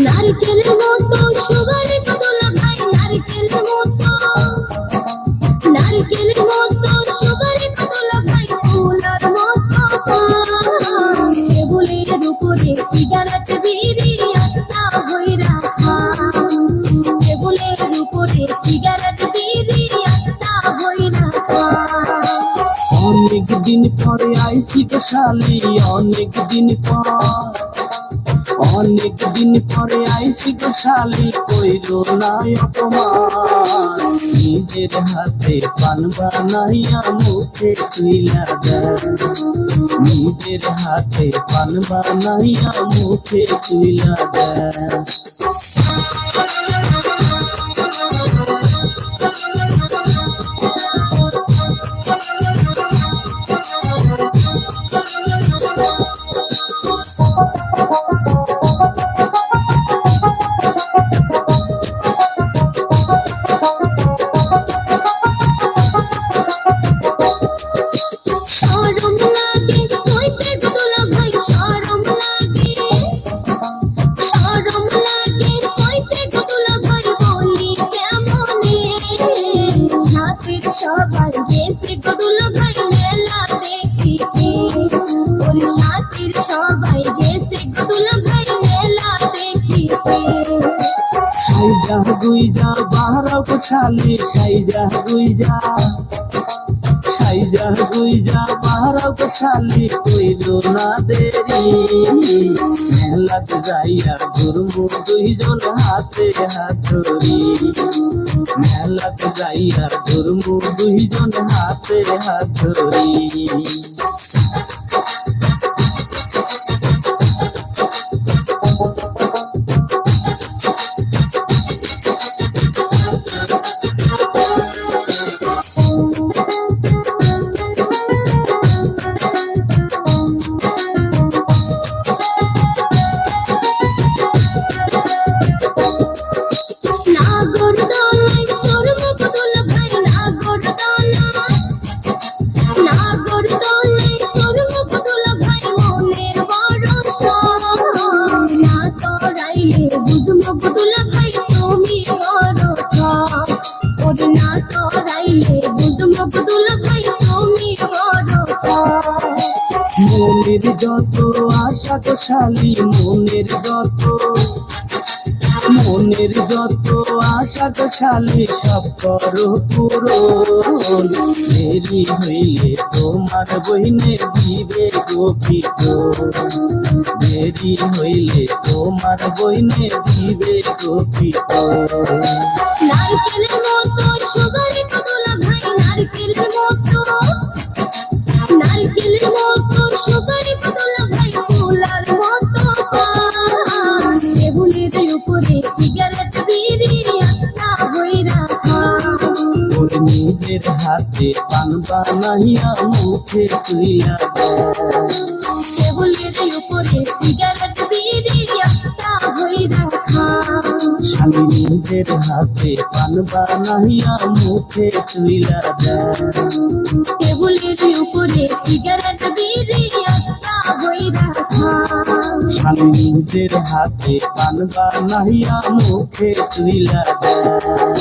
নারকেলের মতো সুবারে কদলা ভাই, নারকেলের মতো সুবারে কদলা ভাই, ফুলার মতো টেবুলের উপরে সিগারেট বিড়ি আটটা হইরা খান, টেবুলের উপরে সিগারেট বিড়ি আটটা হইরা খান। অনেক দিন পরে আইসি তো শালি, অনেক দিন পরে আইসি তো শালি, কইরো না অপমান। নিজের হাতে পান বানাইয়া মুখে তুইলা দেয়, নিজের হাতে পান বানাইয়া মুখে তুইলা দেয়। সবাই গেছে গদুলা ভাই মেলা দেখিতে, ওর সাথীর সবাই গেছে গদুলা ভাই মেলা দেখিতে। সাইজা গুইজা বাহারাও তো শালি, সাইজা গুইজা বাহারাও তো শালি, কইরো না দেরি। মেলাতে যাইয়া ঘুরমু দুইজন হাতে হাত ধরি, মেলাতে যাইয়া ঘুরমু দুইজন হাতে হাত ধরি। বুঝমো গদুলা ভাই তুমি বড় ঠক, ওর না সরাইলে বুঝমো গদুলা ভাই তুমি বড় ঠক। মনের যত আশা তো শালি, মনের যত আশা তো শালি, সব করো পূরণ। দেরি হইলে তোমার বহিনের দিবে গোপিত, দেরি হইলে তোমার বহিনের দিবে গোপিত। নারকেলের মতো সুবারে কদলা ভাই, নারকেলের মতো সুবারে কদলা ভাই, ফুলার মতো টেবুলের উপরে সিগারেট বিড়ি আটটা হইরা খান। ওর নিজের হাতে পান বানাইয়া মুখে তুইলা দেয়, টেবুলের উপরে সিগারেট বিড়ি আটটা হইরা খান। শালি নিজের হাতে পান বানাইয়া মুখে তুইলা দেয়, টেবুলের উপরে সিগারেট বিড়ি আটটা হইরা খান। শালি নিজের হাতে পান বানাইয়া মুখে তুইলা দেয়।